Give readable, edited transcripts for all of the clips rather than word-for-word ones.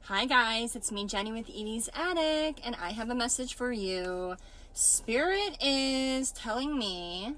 Hi guys, it's me Jenny with Edie's Attic, and I have a message for you. Spirit is telling me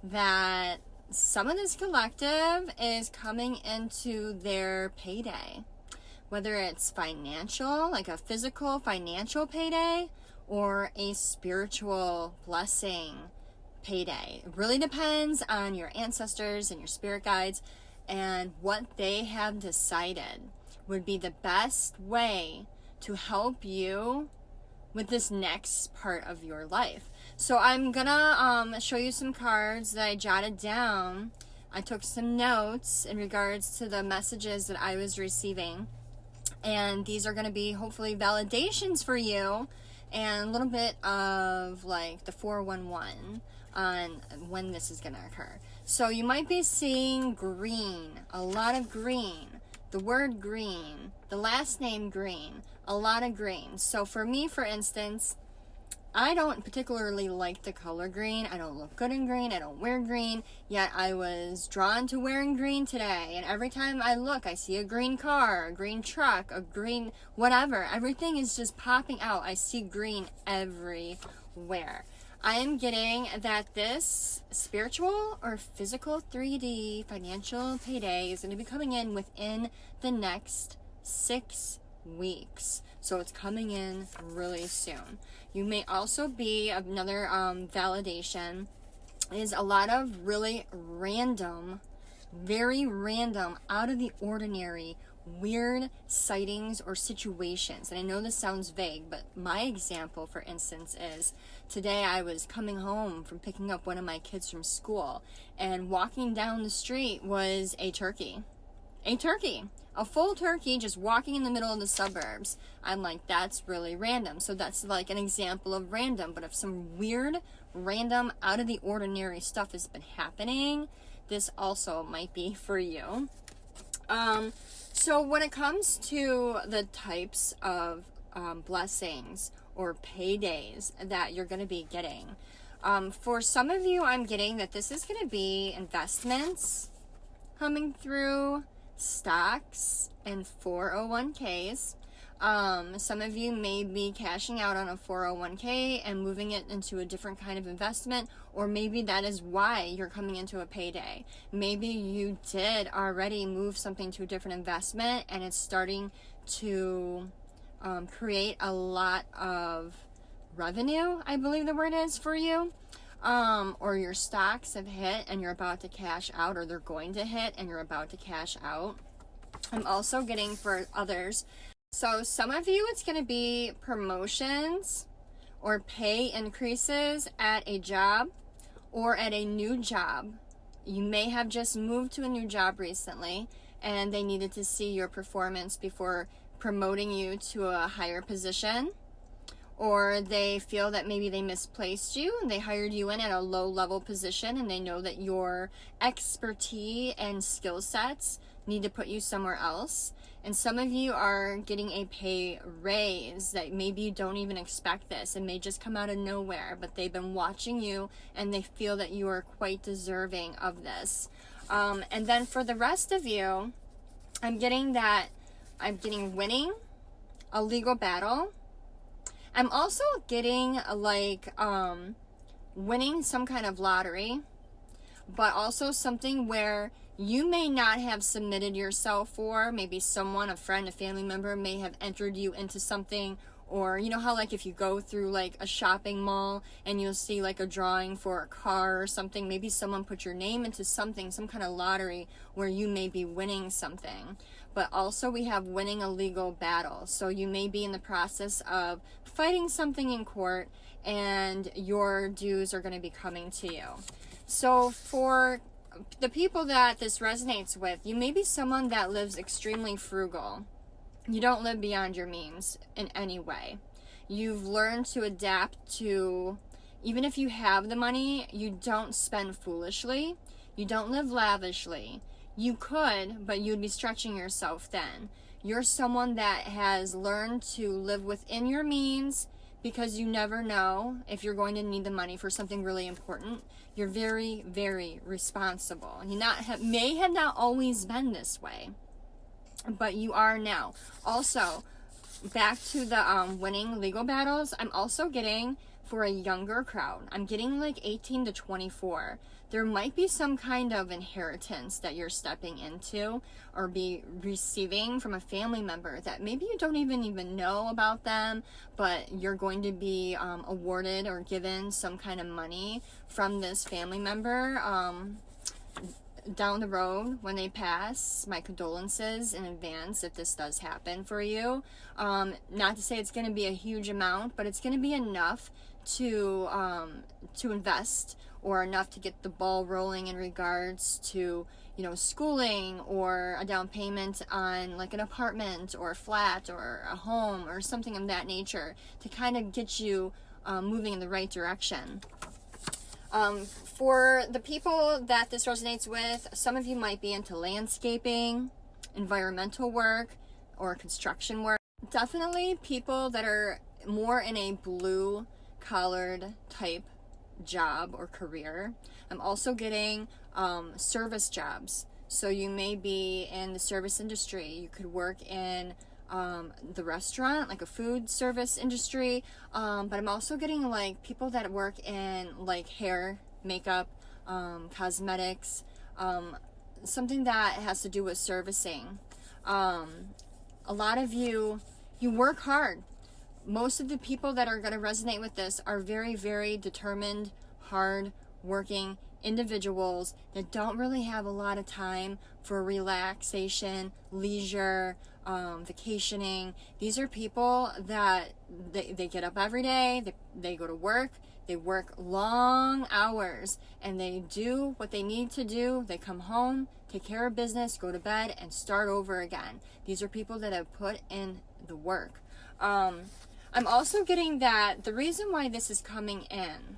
that some of this collective is coming into their payday. Whether it's financial, like a physical financial payday, or a spiritual blessing payday. It really depends on your ancestors and your spirit guides and what they have decided would be the best way to help you with this next part of your life. So I'm gonna show you some cards that I jotted down. I took some notes in regards to the messages that I was receiving, and these are gonna be hopefully validations for you and a little bit of like the 411 on when this is gonna occur. So you might be seeing green, a lot of green, the word green, the last name green, a lot of green. So for me, for instance, I don't particularly like the color green. I don't look good in green. I don't wear green. Yet I was drawn to wearing green today. And every time I look, I see a green car, a green truck, a green whatever. Everything is just popping out. I see green everywhere. I am getting that this spiritual or physical 3D financial payday is going to be coming in within the next 6 weeks. So it's coming in really soon. You may also be, another validation is a lot of really random, very random, out of the ordinary, weird sightings or situations. And I know this sounds vague, but my example, for instance, is today I was coming home from picking up one of my kids from school, and walking down the street was a turkey. A full turkey just walking in the middle of the suburbs. I'm like, that's really random. So that's like an example of random. But if some weird, random, out of the ordinary stuff has been happening, this also might be for you. So when it comes to the types of blessings or paydays that you're going to be getting, for some of you, I'm getting that this is going to be investments coming through, stocks, and 401ks. Some of you may be cashing out on a 401k and moving it into a different kind of investment, or maybe that is why you're coming into a payday. Maybe you did already move something to a different investment and it's starting to create a lot of revenue, I believe the word is, for you. Or your stocks have hit and you're about to cash out, or they're going to hit and you're about to cash out. I'm also getting for others, so some of you, it's going to be promotions or pay increases at a job or at a new job. You may have just moved to a new job recently and they needed to see your performance before promoting you to a higher position. Or they feel that maybe they misplaced you and they hired you in at a low level position, and they know that your expertise and skill sets need to put you somewhere else. And some of you are getting a pay raise that maybe you don't even expect this. It may just come out of nowhere, but they've been watching you and they feel that you are quite deserving of this. And then for the rest of you, I'm getting winning a legal battle. I'm also getting like winning some kind of lottery, but also something where you may not have submitted yourself for. Maybe someone, a friend, a family member may have entered you into something. Or you know how like if you go through like a shopping mall and you'll see like a drawing for a car or something, maybe someone put your name into something, some kind of lottery where you may be winning something. But also we have winning a legal battle. So you may be in the process of fighting something in court and your dues are going to be coming to you. So for the people that this resonates with, you may be someone that lives extremely frugal. You don't live beyond your means in any way. You've learned to adapt to, even if you have the money, you don't spend foolishly. You don't live lavishly. You could, but you'd be stretching yourself then. You're someone that has learned to live within your means because you never know if you're going to need the money for something really important. You're very, very responsible. You may have not always been this way, but you are now. Also, back to the winning legal battles, I'm also getting for a younger crowd. I'm getting like 18 to 24. There might be some kind of inheritance that you're stepping into or be receiving from a family member that maybe you don't even know about them, but you're going to be awarded or given some kind of money from this family member down the road when they pass. My condolences in advance if this does happen for you. Not to say it's going to be a huge amount, but it's going to be enough to invest, or enough to get the ball rolling in regards to, you know, schooling, or a down payment on like an apartment or a flat or a home or something of that nature, to kind of get you moving in the right direction. For the people that this resonates with, some of you might be into landscaping, environmental work, or construction work. Definitely people that are more in a blue collared type job or career. I'm also getting service jobs. So you may be in the service industry. You could work in the restaurant, like a food service industry, but I'm also getting like people that work in like hair, makeup, cosmetics, something that has to do with servicing. A lot of you work hard. Most of the people that are going to resonate with this are very, very determined, hard working individuals that don't really have a lot of time for relaxation, leisure, vacationing. These are people that they get up every day, they go to work, they work long hours, and they do what they need to do. They come home, take care of business, go to bed, and start over again. These are people that have put in the work. I'm also getting that the reason why this is coming in,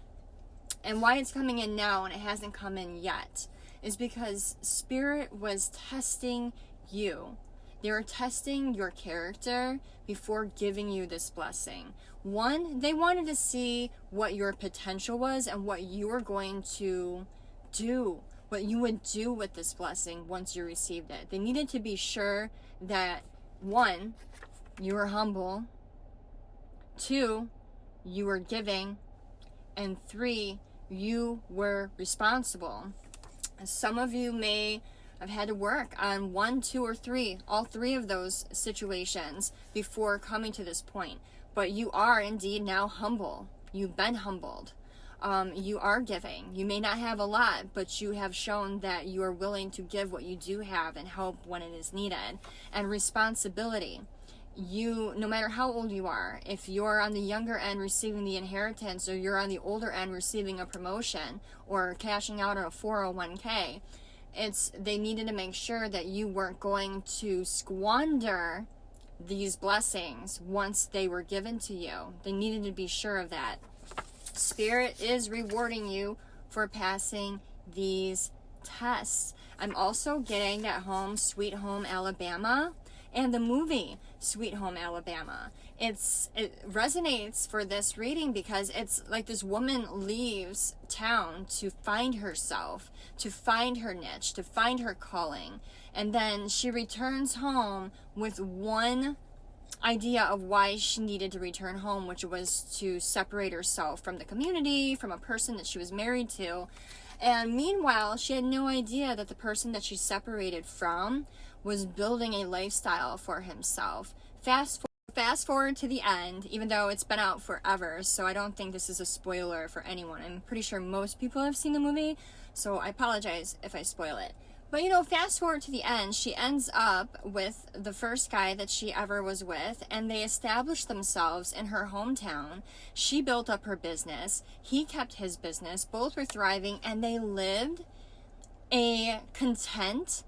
and why it's coming in now and it hasn't come in yet, is because Spirit was testing you. They were testing your character before giving you this blessing. One, they wanted to see what your potential was and what you were going to do, what you would do with this blessing once you received it. They needed to be sure that, one, you were humble, two, you were giving, and three, you were responsible. Some of you may have had to work on one, two, or three, all three of those situations before coming to this point. But you are indeed now humble. You've been humbled. You are giving. You may not have a lot, but you have shown that you are willing to give what you do have and help when it is needed. And responsibility. You, no matter how old you are, if you're on the younger end receiving the inheritance, or you're on the older end receiving a promotion or cashing out on a 401k, they needed to make sure that you weren't going to squander these blessings once they were given to you. They needed to be sure of that. Spirit is rewarding you for passing these tests. I'm also getting that home, Sweet Home Alabama, and the movie Sweet Home Alabama. It resonates for this reading because it's like this woman leaves town to find herself, to find her niche, to find her calling. And then she returns home with one idea of why she needed to return home, which was to separate herself from the community, from a person that she was married to. And meanwhile, she had no idea that the person that she separated from was building a lifestyle for himself. Fast forward to the end, even though it's been out forever, so I don't think this is a spoiler for anyone. I'm pretty sure most people have seen the movie, so I apologize if I spoil it. But you know, fast forward to the end, she ends up with the first guy that she ever was with, and they established themselves in her hometown. She built up her business, he kept his business, both were thriving, and they lived a content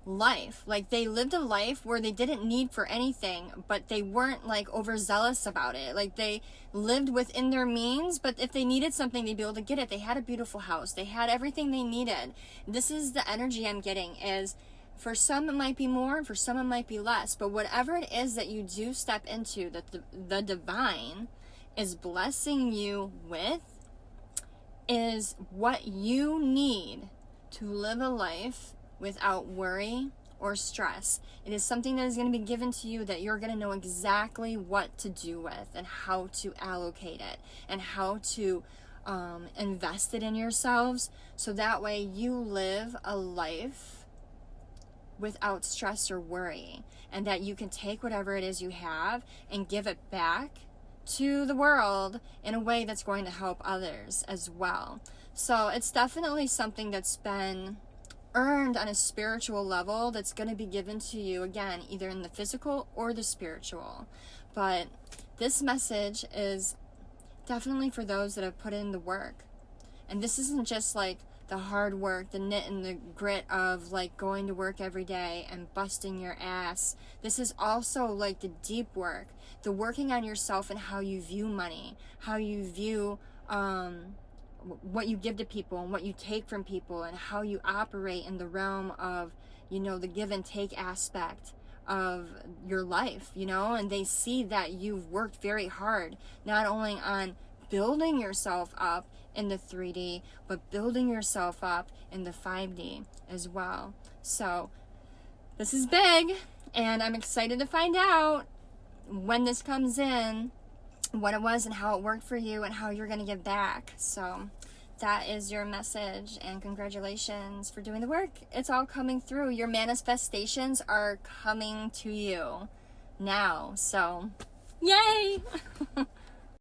life. Like, they lived a life where they didn't need for anything, but they weren't like overzealous about it. Like, they lived within their means, but if they needed something, they'd be able to get it. They had a beautiful house, they had everything they needed. This is the energy I'm getting, is for some it might be more, for some it might be less, but whatever it is that you do step into, that the divine is blessing you with, is what you need to live a life without worry or stress. It is something that is going to be given to you that you're going to know exactly what to do with and how to allocate it and how to invest it in yourselves, so that way you live a life without stress or worry, and that you can take whatever it is you have and give it back to the world in a way that's going to help others as well. So it's definitely something that's been earned on a spiritual level that's going to be given to you, again, either in the physical or the spiritual. But this message is definitely for those that have put in the work. And this isn't just like the hard work, the knit and the grit of like going to work every day and busting your ass. This is also like the deep work, the working on yourself and how you view money, how you view what you give to people and what you take from people, and how you operate in the realm of, you know, the give and take aspect of your life, you know. And they see that you've worked very hard, not only on building yourself up in the 3D, but building yourself up in the 5D as well. So this is big, and I'm excited to find out when this comes in, what it was and how it worked for you and how you're going to give back. So that is your message, and congratulations for doing the work. It's all coming through. Your manifestations are coming to you now. So yay!